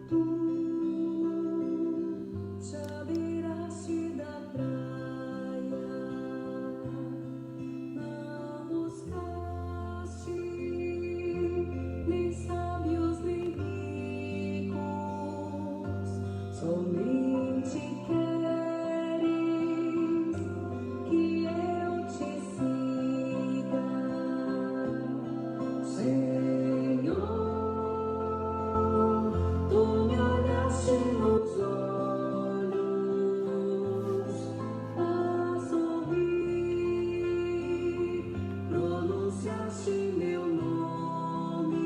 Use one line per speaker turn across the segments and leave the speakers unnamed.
Tu já viraste da praia, não buscaste nem sábios nem ricos, somente queres que eu te siga, Senhor. Tu me olhaste nos olhos a sorrir, pronunciaste meu nome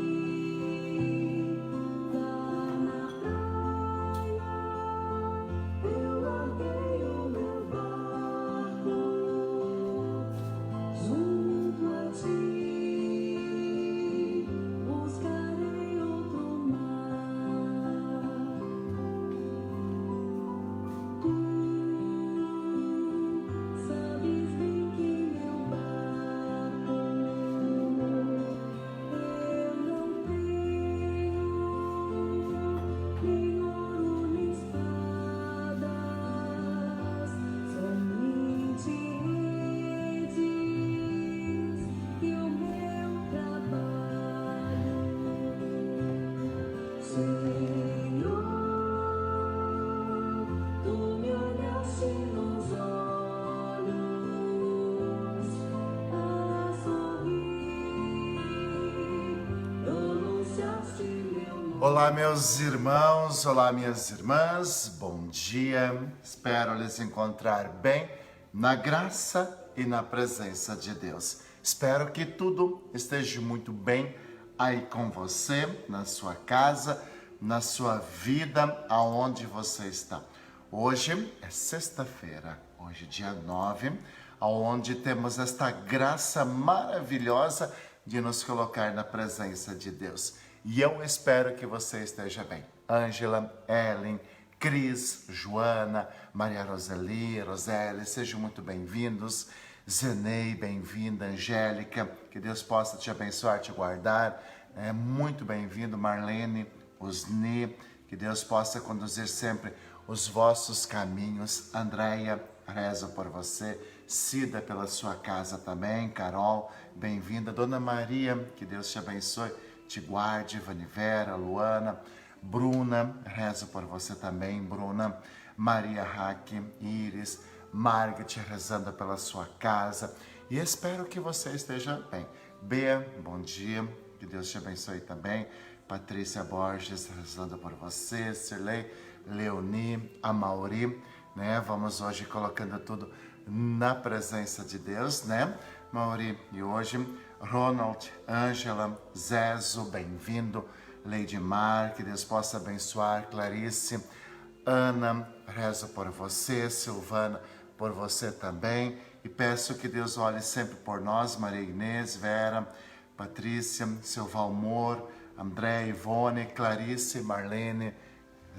lá na praia. Eu larguei o meu barco junto a ti, buscarei outro mar. Tu sabes bem que meu barco eu não tenho nem ouro nem espadas, somente redes e o meu trabalho, Senhor. Tu me olhaste nos olhos a sorrir, pronunciaste meu nome.
Olá, meus irmãos, olá, minhas irmãs, bom dia. Espero lhes encontrar bem na graça e na presença de Deus. Espero que tudo esteja muito bem aí com você, na sua casa, na sua vida, aonde você está. Hoje é sexta-feira, hoje dia 9, aonde temos esta graça maravilhosa de nos colocar na presença de Deus. E eu espero que você esteja bem. Ângela, Ellen, Cris, Joana, Maria Roseli, Roseli, sejam muito bem-vindos. Zenei, bem-vinda. Angélica, que Deus possa te abençoar, te guardar. Muito bem-vindo, Marlene, Osni, que Deus possa conduzir sempre os vossos caminhos. Andréia, rezo por você. Cida, pela sua casa também. Carol, bem-vinda. Dona Maria, que Deus te abençoe, te guarde. Vanivera, Luana, Bruna, rezo por você também, Bruna. Maria Raque, Iris, Margaret, rezando pela sua casa. E espero que você esteja bem. Bea, bom dia, que Deus te abençoe também. Patrícia Borges, rezando por você. Cirlei, Leoni, Amauri, né? Vamos hoje colocando tudo na presença de Deus, né, Mauri? E hoje, Ronald, Ângela, Zezo, bem-vindo. Lady Mar, que Deus possa abençoar. Clarice, Ana, rezo por você. Silvana, por você também. E peço que Deus olhe sempre por nós. Maria Inês, Vera, Patrícia, seu Valmor, André, Ivone, Clarice, Marlene,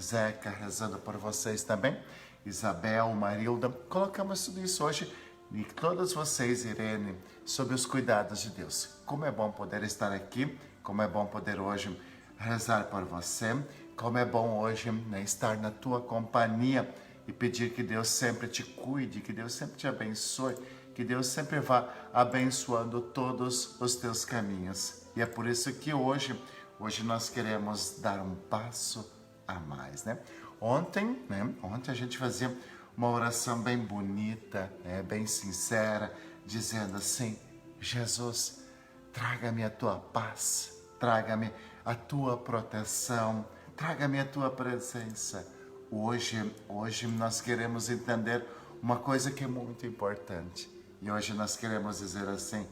Zeca, rezando por vocês também. Isabel, Marilda, colocamos tudo isso hoje e todas vocês, Irene, sob os cuidados de Deus. Como é bom poder estar aqui, como é bom poder hoje rezar por você, como é bom hoje, né, estar na tua companhia e pedir que Deus sempre te cuide, que Deus sempre te abençoe, que Deus sempre vá abençoando todos os teus caminhos. E é por isso que hoje nós queremos dar um passo a mais, né? Ontem a gente fazia uma oração bem bonita, né, bem sincera, dizendo assim: Jesus, traga-me a tua paz, traga-me a tua proteção, traga-me a tua presença. Hoje nós queremos entender uma coisa que é muito importante. E hoje nós queremos dizer assim: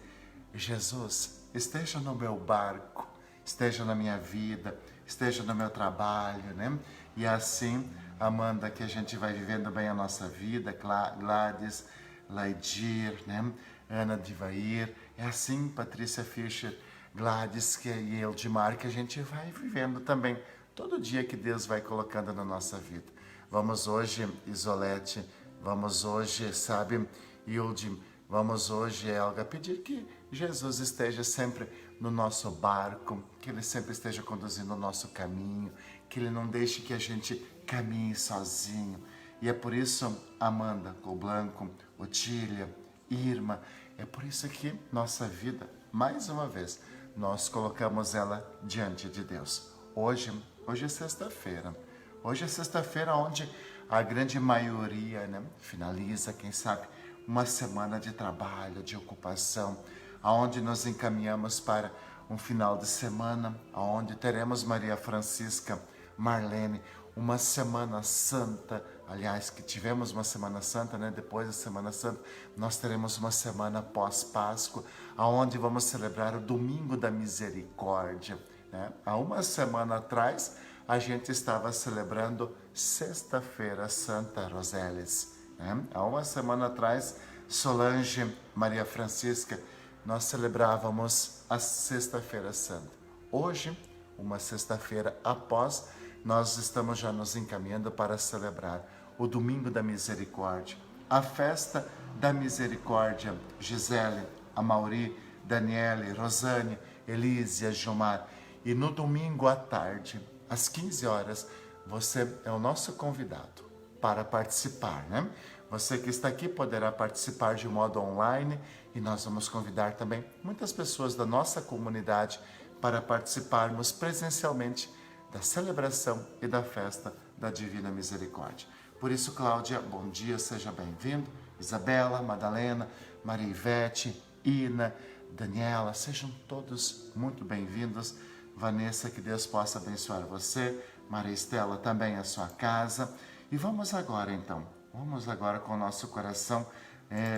Jesus, esteja no meu barco, esteja na minha vida, esteja no meu trabalho, né? E assim, Amanda, que a gente vai vivendo bem a nossa vida, Gladys, Laidir, né? Ana Divair, é assim, Patrícia Fischer, Gladys e Eldimar, que a gente vai vivendo também, todo dia que Deus vai colocando na nossa vida. Vamos hoje, Isolete, vamos hoje, sabe, Hilde, vamos hoje, Elga, pedir que Jesus esteja sempre no nosso barco, que Ele sempre esteja conduzindo o nosso caminho, que Ele não deixe que a gente caminhe sozinho. E é por isso, Amanda Colblanco, Otília, Irma, é por isso que nossa vida, mais uma vez, nós colocamos ela diante de Deus. Hoje é sexta-feira. Hoje é sexta-feira onde a grande maioria, né, finaliza, quem sabe, uma semana de trabalho, de ocupação, aonde nos encaminhamos para um final de semana, aonde teremos Maria Francisca, Marlene, uma Semana Santa, aliás, que tivemos uma Semana Santa, né? Depois da Semana Santa, nós teremos uma semana pós-Páscoa, aonde vamos celebrar o Domingo da Misericórdia, né? Há uma semana atrás, a gente estava celebrando Sexta-feira Santa Rosélis, né? Há uma semana atrás, Solange, Maria Francisca, nós celebrávamos a Sexta-feira Santa. Hoje, uma sexta-feira após, nós estamos já nos encaminhando para celebrar o Domingo da Misericórdia, a festa da Misericórdia. Gisele, Amauri, Daniele, Rosane, Elísia, Gilmar. E no domingo à tarde, às 15 horas, você é o nosso convidado para participar, né? Você que está aqui poderá participar de modo online e nós vamos convidar também muitas pessoas da nossa comunidade para participarmos presencialmente da celebração e da festa da Divina Misericórdia. Por isso, Cláudia, bom dia, seja bem-vindo. Isabela, Madalena, Maria Ivete, Ina, Daniela, sejam todos muito bem-vindos. Vanessa, que Deus possa abençoar você. Maria Estela, também a sua casa. E vamos agora, então, com o nosso coração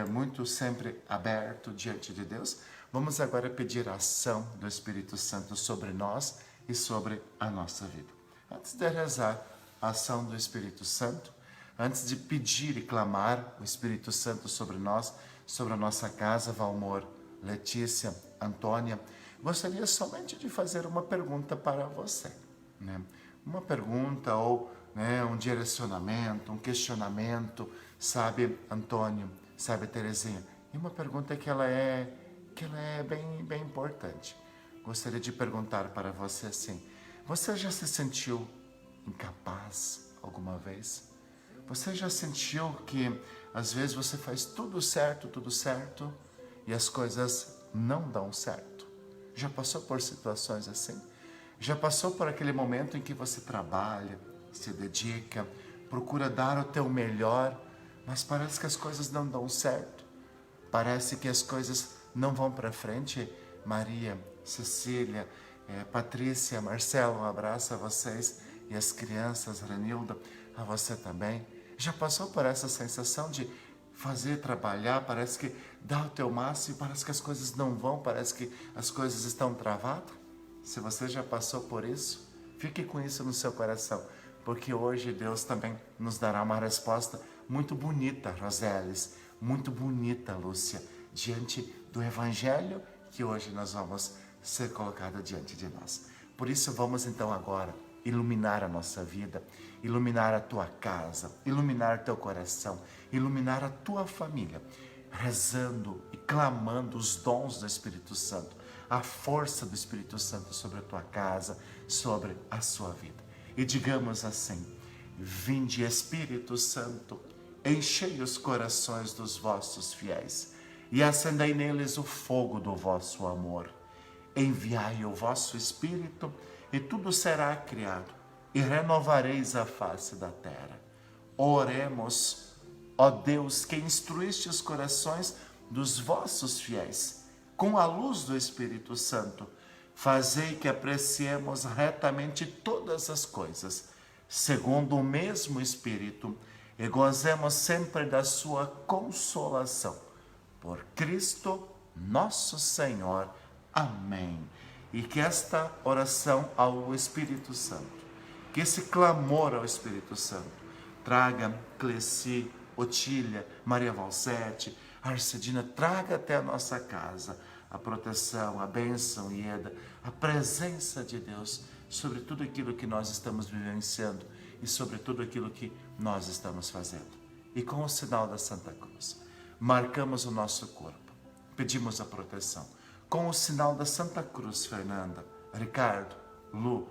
muito sempre aberto diante de Deus. Vamos agora pedir a ação do Espírito Santo sobre nós e sobre a nossa vida. Antes de rezar a ação do Espírito Santo, antes de pedir e clamar o Espírito Santo sobre nós, sobre a nossa casa, Valmor, Letícia, Antônia, gostaria somente de fazer uma pergunta para você, né? Uma pergunta ou, né, um direcionamento, um questionamento, sabe, Antônio, sabe, Terezinha? E uma pergunta que ela é bem importante. Gostaria de perguntar para você assim: você já se sentiu incapaz alguma vez? Você já sentiu que às vezes você faz tudo certo e as coisas não dão certo? Já passou por situações assim? Já passou por aquele momento em que você trabalha, se dedica, procura dar o teu melhor, mas parece que as coisas não dão certo? Parece que as coisas não vão para frente? Maria, Cecília, Patrícia, Marcelo, um abraço a vocês e as crianças, Renilda, a você também. Já passou por essa sensação de fazer, trabalhar, parece que dá o teu máximo, parece que as coisas não vão, parece que as coisas estão travadas? Se você já passou por isso, fique com isso no seu coração, porque hoje Deus também nos dará uma resposta muito bonita, Rosélis, muito bonita, Lúcia, diante do Evangelho que hoje nós vamos ser colocado diante de nós. Por isso vamos então agora iluminar a nossa vida, iluminar a tua casa, iluminar teu coração, iluminar a tua família, rezando e clamando os dons do Espírito Santo, a força do Espírito Santo sobre a tua casa, sobre a sua vida. E digamos assim: vinde Espírito Santo, enchei os corações dos vossos fiéis e acendei neles o fogo do vosso amor. Enviai o vosso Espírito e tudo será criado e renovareis a face da terra. Oremos, ó Deus, que instruíste os corações dos vossos fiéis com a luz do Espírito Santo. Fazei que apreciemos retamente todas as coisas, segundo o mesmo Espírito, e gozemos sempre da sua consolação. Por Cristo nosso Senhor. Amém. E que esta oração ao Espírito Santo, que esse clamor ao Espírito Santo, traga Cleci, Otília, Maria Valsete, Arcedina, traga até a nossa casa a proteção, a bênção, Ieda, a presença de Deus sobre tudo aquilo que nós estamos vivenciando e sobre tudo aquilo que nós estamos fazendo. E com o sinal da Santa Cruz, marcamos o nosso corpo, pedimos a proteção. com o sinal da Santa Cruz, Fernanda, Ricardo, Lu,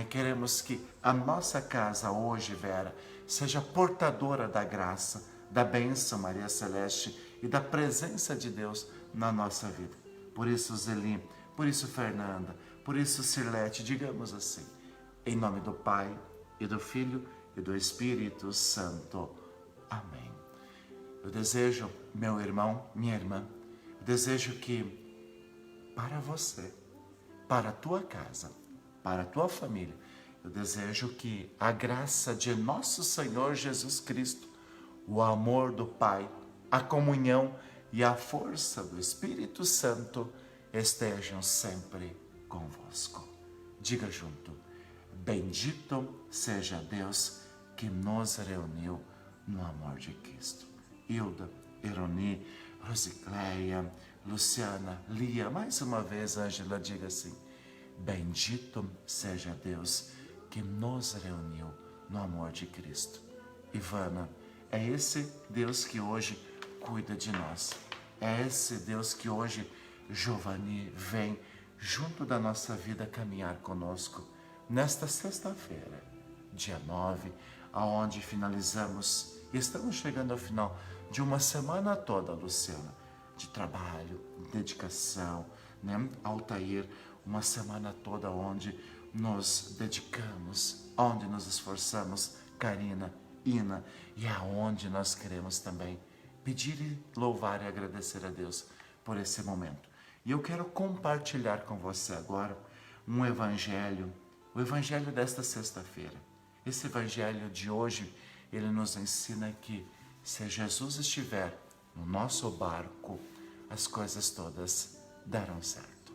queremos que a nossa casa hoje, Vera, seja portadora da graça, da bênção, Maria Celeste, e da presença de Deus na nossa vida. Por isso, Zeli, por isso, Fernanda, por isso, Cirlete, digamos assim, em nome do Pai, e do Filho, e do Espírito Santo. Amém. Eu desejo, meu irmão, minha irmã, eu desejo que para você, para a tua casa, para a tua família, eu desejo que a graça de nosso Senhor Jesus Cristo, o amor do Pai, a comunhão e a força do Espírito Santo estejam sempre convosco. Diga junto: bendito seja Deus que nos reuniu no amor de Cristo. Hilda, Eroni, Rosicléia, Luciana, Lia, mais uma vez, Ângela, diga assim: bendito seja Deus que nos reuniu no amor de Cristo. Ivana, é esse Deus que hoje cuida de nós. É esse Deus que hoje, Giovanni, vem junto da nossa vida caminhar conosco nesta sexta-feira, dia 9, aonde finalizamos e estamos chegando ao final de uma semana toda, Luciana, de trabalho, dedicação, né? Altair, uma semana toda onde nos dedicamos, onde nos esforçamos, Karina, Ina, e aonde nós queremos também pedir e louvar e agradecer a Deus por esse momento. E eu quero compartilhar com você agora um evangelho, o evangelho desta sexta-feira. Esse evangelho de hoje, ele nos ensina que se Jesus estiver no nosso barco, as coisas todas darão certo.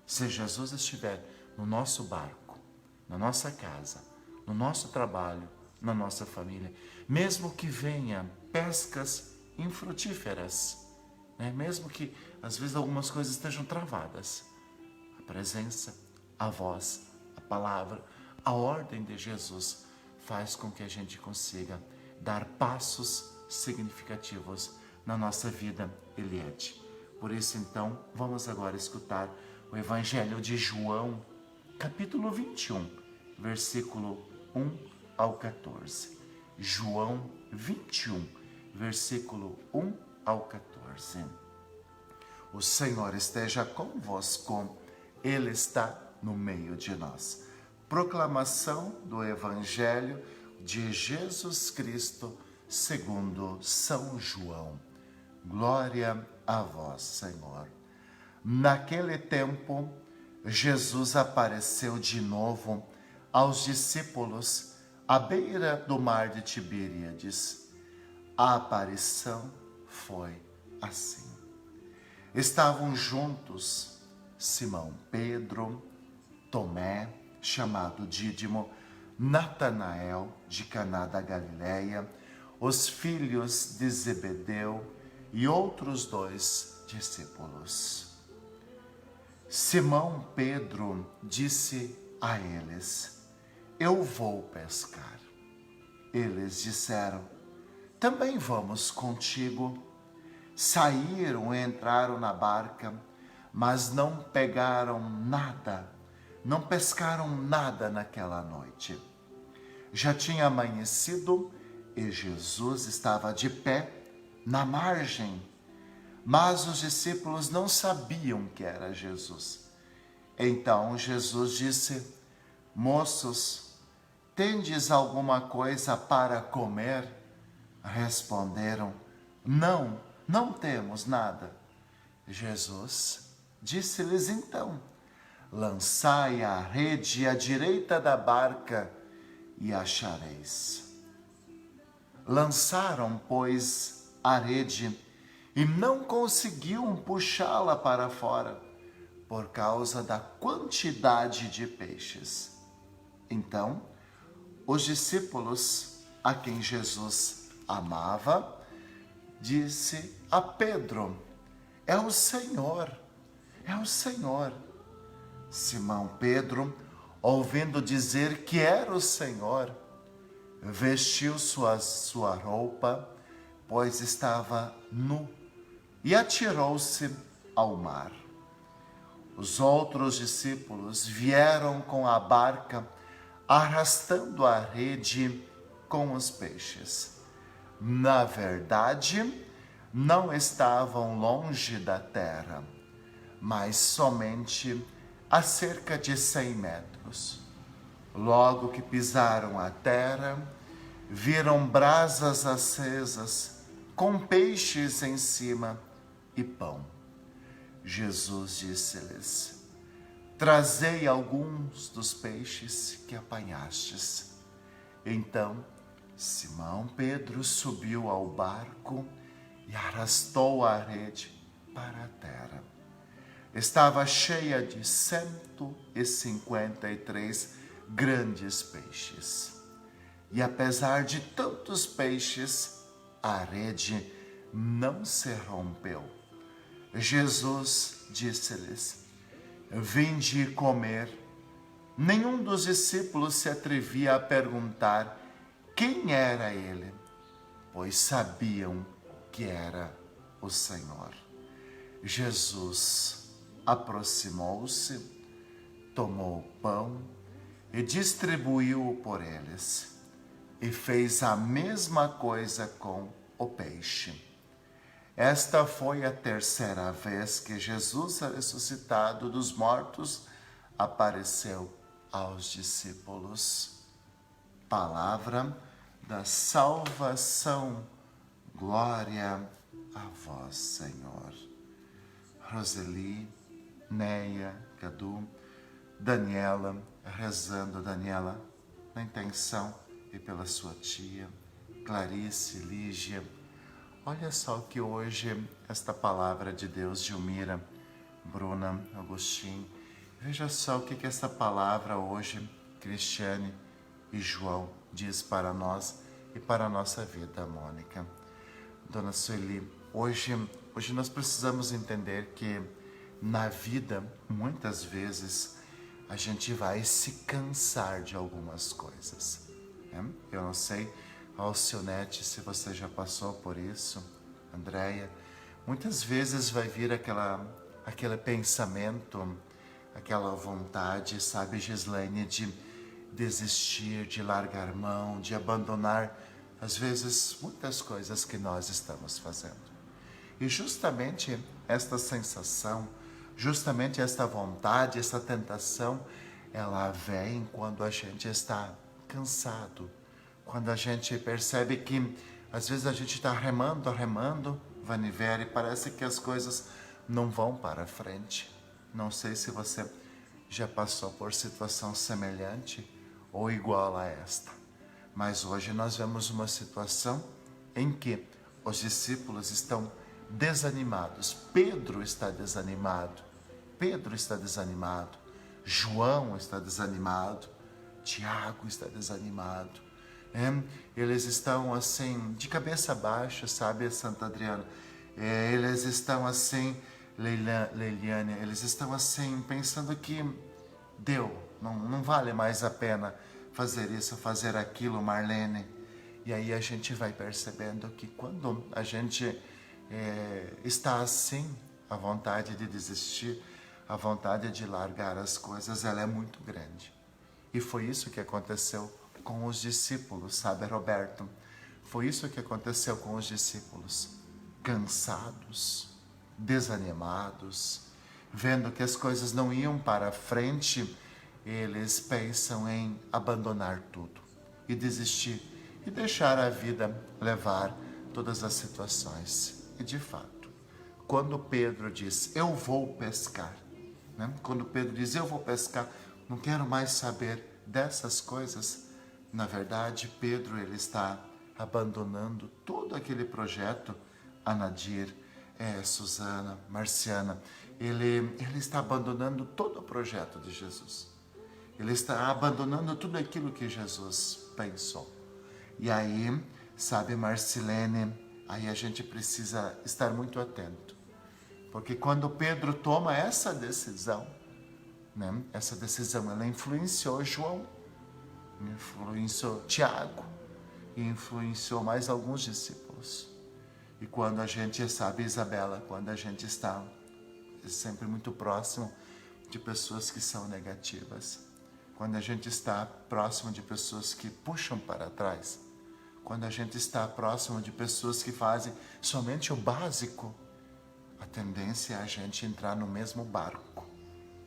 Se Jesus estiver no nosso barco, na nossa casa, no nosso trabalho, na nossa família, mesmo que venha pescas infrutíferas, né? Mesmo que às vezes algumas coisas estejam travadas, a presença, a voz, a palavra, a ordem de Jesus faz com que a gente consiga dar passos significativos na nossa vida, Eliette. Por isso, então, vamos agora escutar o Evangelho de João, capítulo 21, versículo 1 ao 14. João 21, versículo 1 ao 14. O Senhor esteja convosco, Ele está no meio de nós. Proclamação do Evangelho de Jesus Cristo segundo São João. Glória a vós, Senhor. Naquele tempo, Jesus apareceu de novo aos discípulos à beira do mar de Tiberíades. A aparição foi assim. Estavam juntos Simão Pedro, Tomé, chamado Dídimo, Natanael, de Caná da Galileia, os filhos de Zebedeu e outros 2 discípulos. Simão Pedro disse a eles: eu vou pescar. Eles disseram: também vamos contigo. Saíram e entraram na barca, mas não pegaram nada, não pescaram nada naquela noite. Já tinha amanhecido e Jesus estava de pé na margem, mas os discípulos não sabiam que era Jesus. Então Jesus disse: moços, tendes alguma coisa para comer? Responderam: não, não temos nada. Jesus disse-lhes então: lançai a rede à direita da barca e achareis. Lançaram, pois, a rede e não conseguiam puxá-la para fora por causa da quantidade de peixes. Então, os discípulos a quem Jesus amava, disse a Pedro: é o Senhor, é o Senhor. Simão Pedro, ouvindo dizer que era o Senhor, vestiu sua roupa, pois estava nu, e atirou-se ao mar. Os outros discípulos vieram com a barca, arrastando a rede com os peixes. Na verdade, não estavam longe da terra, mas somente a cerca de 100 metros. Logo que pisaram a terra, viram brasas acesas, com peixes em cima e pão. Jesus disse-lhes: trazei alguns dos peixes que apanhastes. Então, Simão Pedro subiu ao barco e arrastou a rede para a terra. Estava cheia de 153 grandes peixes. E apesar de tantos peixes, a rede não se rompeu. Jesus disse-lhes: vinde comer. Nenhum dos discípulos se atrevia a perguntar quem era ele, pois sabiam que era o Senhor. Jesus aproximou-se, tomou o pão e distribuiu-o por eles, e fez a mesma coisa com o peixe. Esta foi a terceira vez que Jesus, ressuscitado dos mortos, apareceu aos discípulos. Palavra da salvação. Glória a vós, Senhor. Roseli, Neia, Cadu, Daniela, rezando, Daniela, na intenção e pela sua tia, Clarice, Lígia. Olha só que hoje esta palavra de Deus, Gilmira, Bruna, Agostinho, veja só o que essa palavra hoje, Cristiane e João, diz para nós e para a nossa vida, Mônica. Dona Sueli, hoje nós precisamos entender que na vida, muitas vezes, a gente vai se cansar de algumas coisas. Né? Eu não sei, Alcionete, se você já passou por isso, Andréia, muitas vezes vai vir aquele pensamento, aquela vontade, sabe, Gislaine, de desistir, de largar mão, de abandonar, às vezes, muitas coisas que nós estamos fazendo. E justamente esta sensação, justamente esta vontade, essa tentação, ela vem quando a gente está cansado, quando a gente percebe que às vezes a gente está remando, Vanivere, parece que as coisas não vão para frente. Não sei se você já passou por situação semelhante ou igual a esta, mas hoje nós vemos uma situação em que os discípulos estão desanimados. Pedro está desanimado, João está desanimado, Tiago está desanimado. Eles estão assim, de cabeça baixa, sabe, Santa Adriana? Eles estão assim, Leiliane, eles estão assim, pensando que deu, não vale mais a pena fazer isso, fazer aquilo, Marlene. E aí a gente vai percebendo que quando a gente está assim, a vontade de desistir, a vontade de largar as coisas, ela é muito grande. E foi isso que aconteceu com os discípulos, sabe, Roberto? Foi isso que aconteceu com os discípulos. Cansados, desanimados, vendo que as coisas não iam para frente, eles pensam em abandonar tudo e desistir e deixar a vida levar todas as situações. E de fato, quando Pedro diz, eu vou pescar, né? Quando Pedro diz, eu vou pescar, não quero mais saber dessas coisas, na verdade, Pedro ele está abandonando todo aquele projeto, Anadir, Suzana, Marciana, ele está abandonando todo o projeto de Jesus. Ele está abandonando tudo aquilo que Jesus pensou. E aí, sabe, Marcilene, aí a gente precisa estar muito atento. Porque quando Pedro toma essa decisão, né, essa decisão, ela influenciou João, influenciou Tiago, e influenciou mais alguns discípulos. E quando a gente sabe, Isabela, quando a gente está sempre muito próximo, de pessoas que são negativas, quando a gente está próximo de pessoas que puxam para trás, quando a gente está próximo de pessoas que fazem somente o básico, a tendência é a gente entrar no mesmo barco.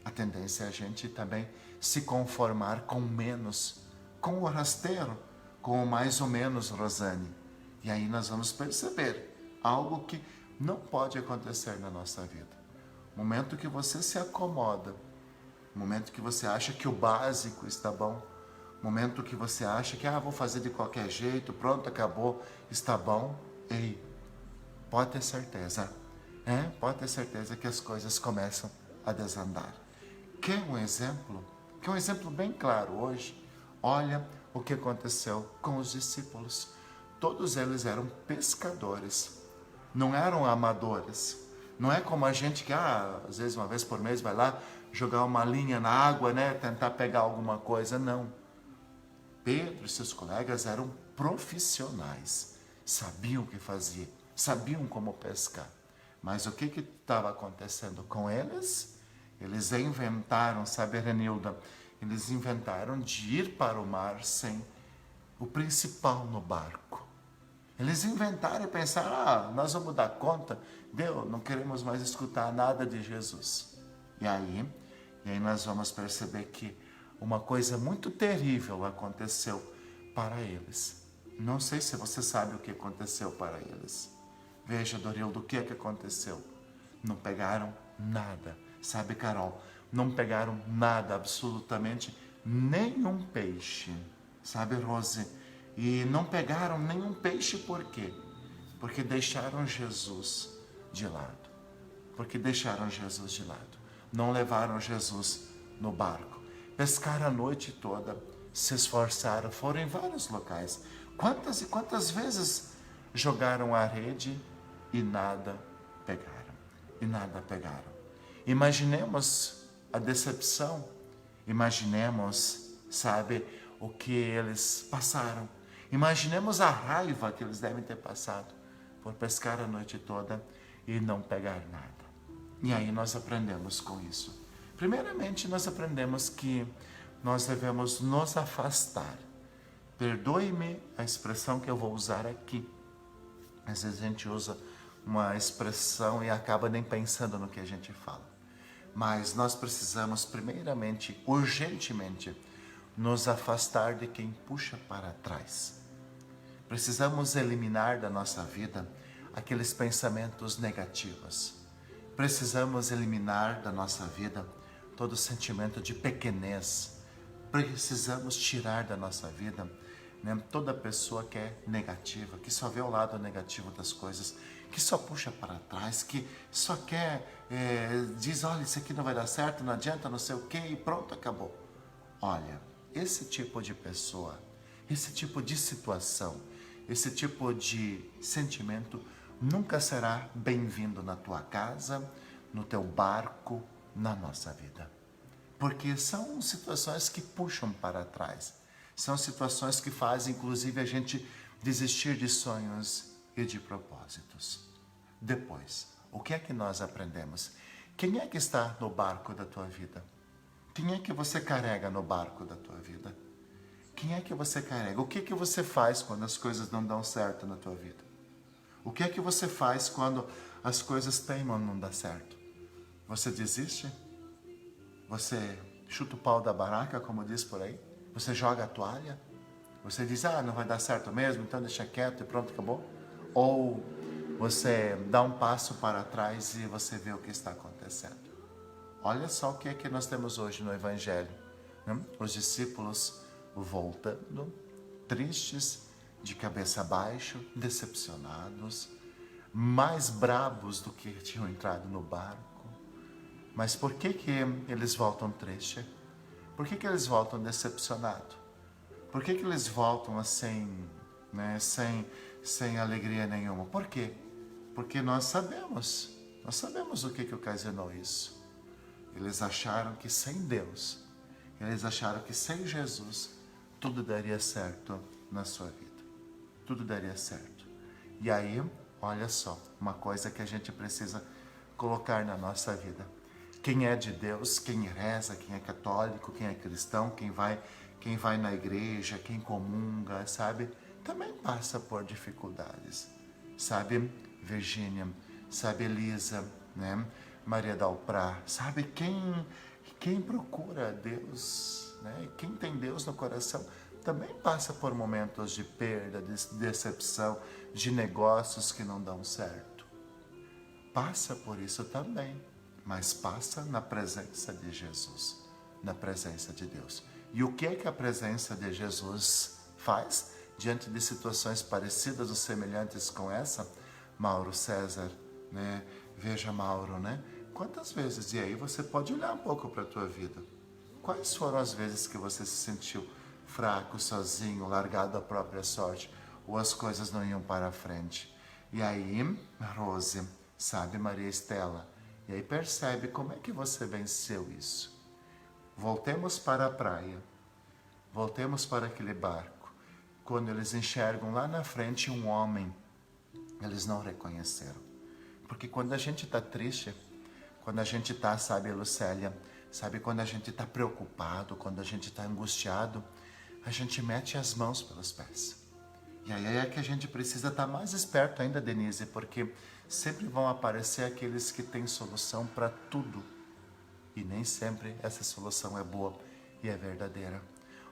A tendência é a gente também se conformar com menos, com o rasteiro, com o mais ou menos, Rosane. E aí nós vamos perceber algo que não pode acontecer na nossa vida. O momento que você se acomoda, o momento que você acha que o básico está bom, o momento que você acha que vou fazer de qualquer jeito, pronto, acabou, está bom. Ei, pode ter certeza, pode ter certeza que as coisas começam a desandar. Quer um exemplo? Quer um exemplo bem claro hoje? Olha o que aconteceu com os discípulos. Todos eles eram pescadores, não eram amadores. Não é como a gente que, às vezes uma vez por mês vai lá jogar uma linha na água, tentar pegar alguma coisa. Não. Pedro e seus colegas eram profissionais, sabiam o que fazer, sabiam como pescar. Mas o que estava acontecendo com eles? Eles inventaram, sabe, Renilda? Eles inventaram de ir para o mar sem o principal no barco. Eles inventaram e pensaram, nós vamos dar conta, Deus, não queremos mais escutar nada de Jesus. E aí nós vamos perceber que uma coisa muito terrível aconteceu para eles. Não sei se você sabe o que aconteceu para eles. Veja, Dorildo, o que aconteceu? Não pegaram nada. Sabe, Carol, não pegaram nada, absolutamente nenhum peixe. Sabe, Rose? E não pegaram nenhum peixe por quê? Porque deixaram Jesus de lado. Porque deixaram Jesus de lado. Não levaram Jesus no barco. Pescaram a noite toda, se esforçaram, foram em vários locais. Quantas e quantas vezes jogaram a rede e nada pegaram. E nada pegaram. Imaginemos a decepção. Imaginemos, sabe, o que eles passaram. Imaginemos a raiva que eles devem ter passado por pescar a noite toda e não pegar nada. E aí nós aprendemos com isso. Primeiramente, nós aprendemos que nós devemos nos afastar. Perdoe-me a expressão que eu vou usar aqui. Às vezes a gente usa uma expressão e acaba nem pensando no que a gente fala. Mas nós precisamos, primeiramente, urgentemente, nos afastar de quem puxa para trás. Precisamos eliminar da nossa vida aqueles pensamentos negativos. Precisamos eliminar da nossa vida todo sentimento de pequenez. Precisamos tirar da nossa vida toda pessoa que é negativa, que só vê o lado negativo das coisas, que só puxa para trás, que só quer, diz, olha, isso aqui não vai dar certo, não adianta, não sei o quê, e pronto, acabou. Olha, esse tipo de pessoa, esse tipo de situação, esse tipo de sentimento nunca será bem-vindo na tua casa, no teu barco, na nossa vida. Porque são situações que puxam para trás. São situações que fazem, inclusive, a gente desistir de sonhos e de propósitos. Depois, o que é que nós aprendemos? Quem é que está no barco da tua vida? Quem é que você carrega no barco da tua vida? Quem é que você carrega? O que é que você faz quando as coisas não dão certo na tua vida? O que é que você faz quando as coisas teimam não dar certo? Você desiste? Você chuta o pau da barraca, como diz por aí? Você joga a toalha? Você diz, não vai dar certo mesmo, então deixa quieto e pronto, acabou? Ou você dá um passo para trás e você vê o que está acontecendo? Olha só o que é que nós temos hoje no Evangelho. Os discípulos voltando, tristes, de cabeça baixa, decepcionados, mais brabos do que tinham entrado no barco. Mas por que eles voltam tristes? Por que eles voltam decepcionados? Por que eles voltam assim, sem alegria nenhuma? Por quê? Porque nós sabemos o que ocasionou isso. Eles acharam que sem Deus, eles acharam que sem Jesus, tudo daria certo na sua vida. Tudo daria certo. E aí, olha só, uma coisa que a gente precisa colocar na nossa vida. Quem é de Deus, quem reza, quem é católico, quem é cristão, quem vai na igreja, quem comunga, sabe? Também passa por dificuldades, sabe? Virgínia, sabe Elisa, né? Maria Dalprá, sabe quem procura Deus, né? Quem tem Deus no coração também passa por momentos de perda, de decepção, de negócios que não dão certo. Passa por isso também, mas passa na presença de Jesus, na presença de Deus. E o que é que a presença de Jesus faz diante de situações parecidas ou semelhantes com essa? Mauro César, né? Veja, Mauro, né? Quantas vezes, e aí você pode olhar um pouco para a tua vida. Quais foram as vezes que você se sentiu fraco, sozinho, largado à própria sorte, ou as coisas não iam para a frente? E aí, Rose, sabe, Maria Estela, e aí percebe como é que você venceu isso. Voltemos para a praia, voltemos para aquele barco. Quando eles enxergam lá na frente um homem, eles não reconheceram. Porque quando a gente está triste, quando a gente está, sabe, Lucélia, sabe, quando a gente está preocupado, quando a gente está angustiado, a gente mete as mãos pelos pés. E aí é que a gente precisa estar mais esperto ainda, Denise, porque sempre vão aparecer aqueles que têm solução para tudo. E nem sempre essa solução é boa e é verdadeira.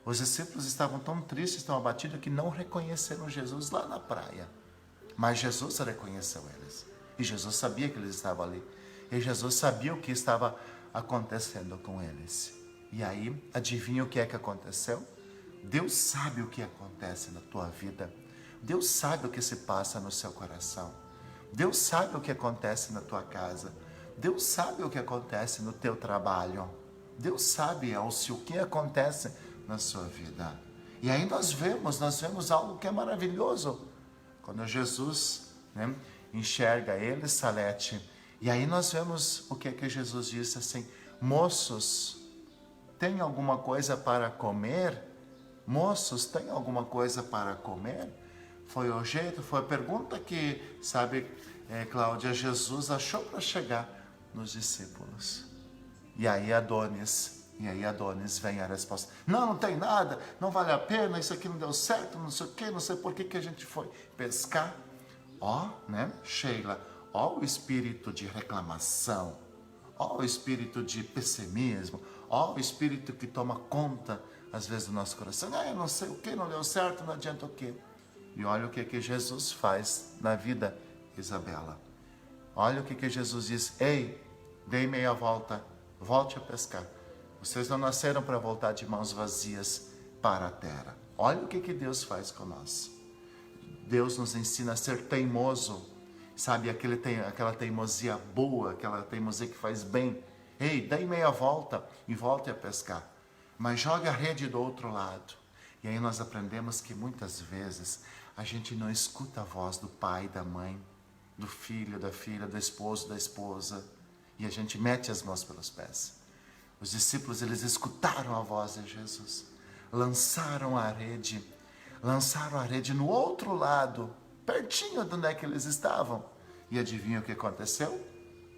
Os discípulos estavam tão tristes, tão abatidos, que não reconheceram Jesus lá na praia. Mas Jesus reconheceu eles. E Jesus sabia que eles estavam ali. E Jesus sabia o que estava acontecendo com eles. E aí, adivinha o que é que aconteceu? Deus sabe o que acontece na tua vida. Deus sabe o que se passa no seu coração. Deus sabe o que acontece na tua casa. Deus sabe o que acontece no teu trabalho. Deus sabe o que acontece na sua vida. E aí nós vemos algo que é maravilhoso. Quando Jesus, né, enxerga ele, Salete, e aí nós vemos o que é que Jesus disse assim: moços, tem alguma coisa para comer? Moços, tem alguma coisa para comer? Foi o jeito, foi a pergunta que, sabe, Cláudia, Jesus achou para chegar nos discípulos. E aí Adonis vem a resposta: não tem nada, não vale a pena, isso aqui não deu certo, não sei o que, não sei por que a gente foi pescar. Ó, né, Sheila, ó o espírito de reclamação, ó o espírito de pessimismo, ó o espírito que toma conta, às vezes, do nosso coração. Eu não sei o que, não deu certo, não adianta o que. E olha o que Jesus faz na vida, Isabela. Olha o que Jesus diz: ei, dei meia volta, volte a pescar. Vocês não nasceram para voltar de mãos vazias para a terra. Olha o que Deus faz com nós. Deus nos ensina a ser teimoso, sabe, aquela teimosia boa, aquela teimosia que faz bem. Ei, dê meia volta e volte a pescar, mas jogue a rede do outro lado. E aí nós aprendemos que muitas vezes a gente não escuta a voz do pai, da mãe, do filho, da filha, do esposo, da esposa, e a gente mete as mãos pelos pés. Os discípulos, eles escutaram a voz de Jesus, lançaram a rede no outro lado, pertinho de onde é que eles estavam. E adivinha o que aconteceu?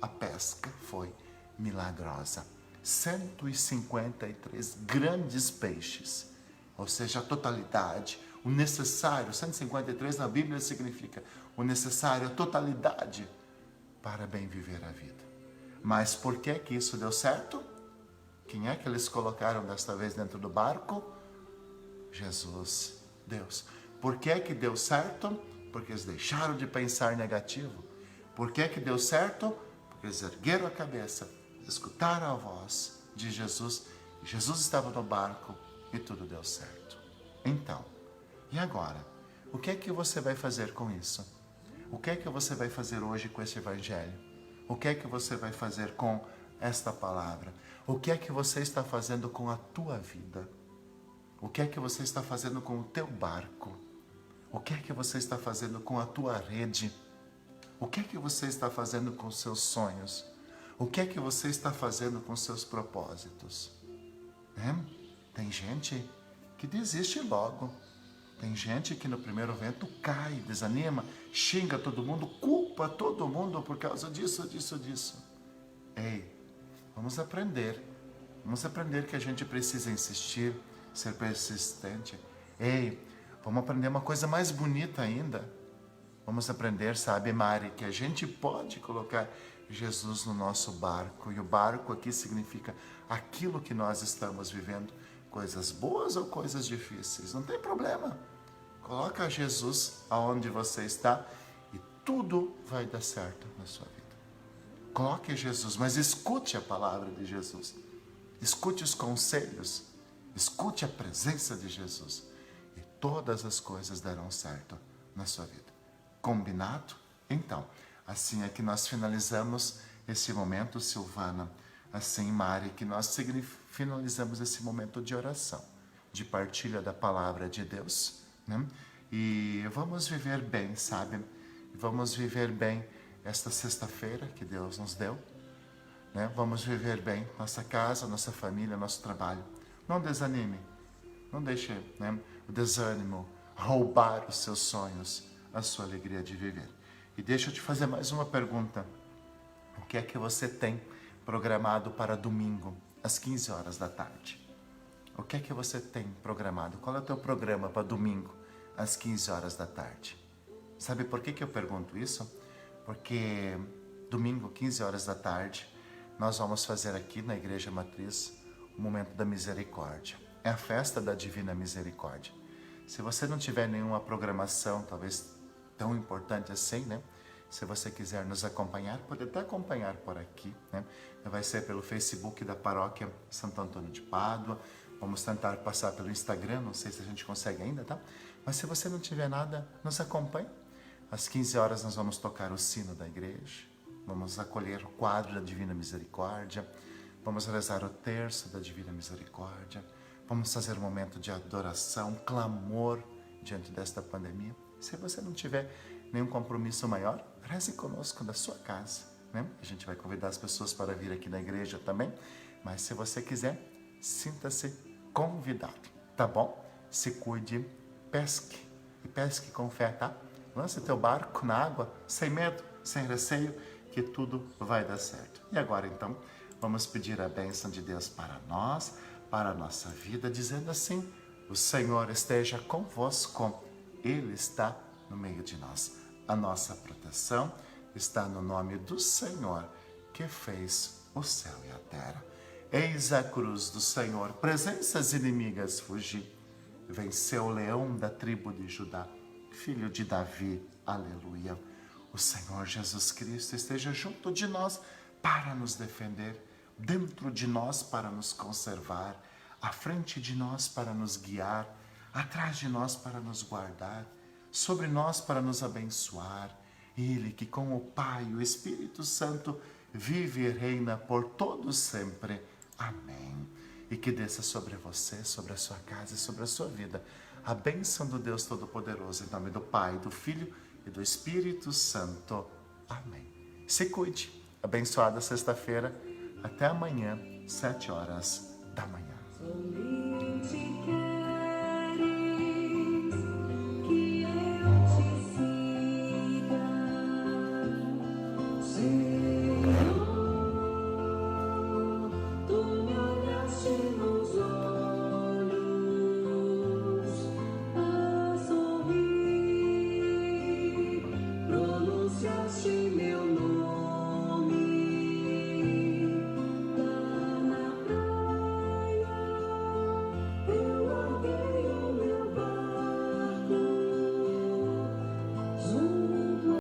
A pesca foi milagrosa. 153 grandes peixes, ou seja, a totalidade, o necessário. 153 na Bíblia significa o necessário, a totalidade para bem viver a vida. Mas por que isso deu certo? Quem é que eles colocaram desta vez dentro do barco? Jesus, Deus. Por que deu certo? Porque eles deixaram de pensar negativo. Por que deu certo? Porque eles ergueram a cabeça, escutaram a voz de Jesus. Jesus estava no barco e tudo deu certo. Então, e agora? O que é que você vai fazer com isso? O que é que você vai fazer hoje com esse evangelho? O que é que você vai fazer com esta palavra? O que é que você está fazendo com a tua vida? O que é que você está fazendo com o teu barco? O que é que você está fazendo com a tua rede? O que é que você está fazendo com os seus sonhos? O que é que você está fazendo com os seus propósitos? Tem gente que desiste logo. Tem gente que no primeiro vento cai, desanima, xinga todo mundo, culpa todo mundo por causa disso. Ei, Vamos aprender. Vamos aprender que a gente precisa insistir, ser persistente. Ei, vamos aprender uma coisa mais bonita ainda. Vamos aprender, sabe, Mari, que a gente pode colocar Jesus no nosso barco. E o barco aqui significa aquilo que nós estamos vivendo. Coisas boas ou coisas difíceis. Não tem problema. Coloca Jesus aonde você está e tudo vai dar certo na sua vida. Coloque Jesus, mas escute a palavra de Jesus. Escute os conselhos. Escute a presença de Jesus. E todas as coisas darão certo na sua vida. Combinado? Então, assim é que nós finalizamos esse momento, Silvana. Assim, Mari, que nós finalizamos esse momento de oração, de partilha da palavra de Deus, né? E vamos viver bem, sabe? Vamos viver bem esta sexta-feira que Deus nos deu, né? Vamos viver bem nossa casa, nossa família, nosso trabalho. Não desanime, não deixe, né, o desânimo roubar os seus sonhos, a sua alegria de viver. E deixa eu te fazer mais uma pergunta. O que é que você tem programado para domingo, às 15 horas da tarde? O que é que você tem programado? Qual é o teu programa para domingo, às 15 horas da tarde? Sabe por que eu pergunto isso? Porque domingo, 15 horas da tarde, nós vamos fazer aqui na Igreja Matriz o Momento da Misericórdia. É a festa da Divina Misericórdia. Se você não tiver nenhuma programação, talvez tão importante assim, né? Se você quiser nos acompanhar, pode até acompanhar por aqui, né? Vai ser pelo Facebook da Paróquia Santo Antônio de Pádua. Vamos tentar passar pelo Instagram, não sei se a gente consegue ainda, tá? Mas se você não tiver nada, nos acompanhe. Às 15 horas nós vamos tocar o sino da igreja, vamos acolher o quadro da Divina Misericórdia, vamos rezar o terço da Divina Misericórdia, vamos fazer um momento de adoração, clamor diante desta pandemia. Se você não tiver nenhum compromisso maior, reze conosco da sua casa, né? A gente vai convidar as pessoas para vir aqui na igreja também, mas se você quiser, sinta-se convidado, tá bom? Se cuide, pesque, e pesque com fé, tá? Lance teu barco na água, sem medo, sem receio, que tudo vai dar certo. E agora então, vamos pedir a bênção de Deus para nós, para a nossa vida, dizendo assim: o Senhor esteja convosco, Ele está no meio de nós. A nossa proteção está no nome do Senhor, que fez o céu e a terra. Eis a cruz do Senhor, presenças inimigas fugir. Venceu o leão da tribo de Judá, filho de Davi, aleluia. O Senhor Jesus Cristo esteja junto de nós para nos defender, dentro de nós para nos conservar, à frente de nós para nos guiar, atrás de nós para nos guardar, sobre nós para nos abençoar. Ele que com o Pai e o Espírito Santo vive e reina por todos sempre. Amém. E que desça sobre você, sobre a sua casa e sobre a sua vida a bênção do Deus Todo-Poderoso, em nome do Pai, do Filho e do Espírito Santo. Amém. Se cuide. Abençoada sexta-feira. Até amanhã, 7 horas da manhã.
Somente quero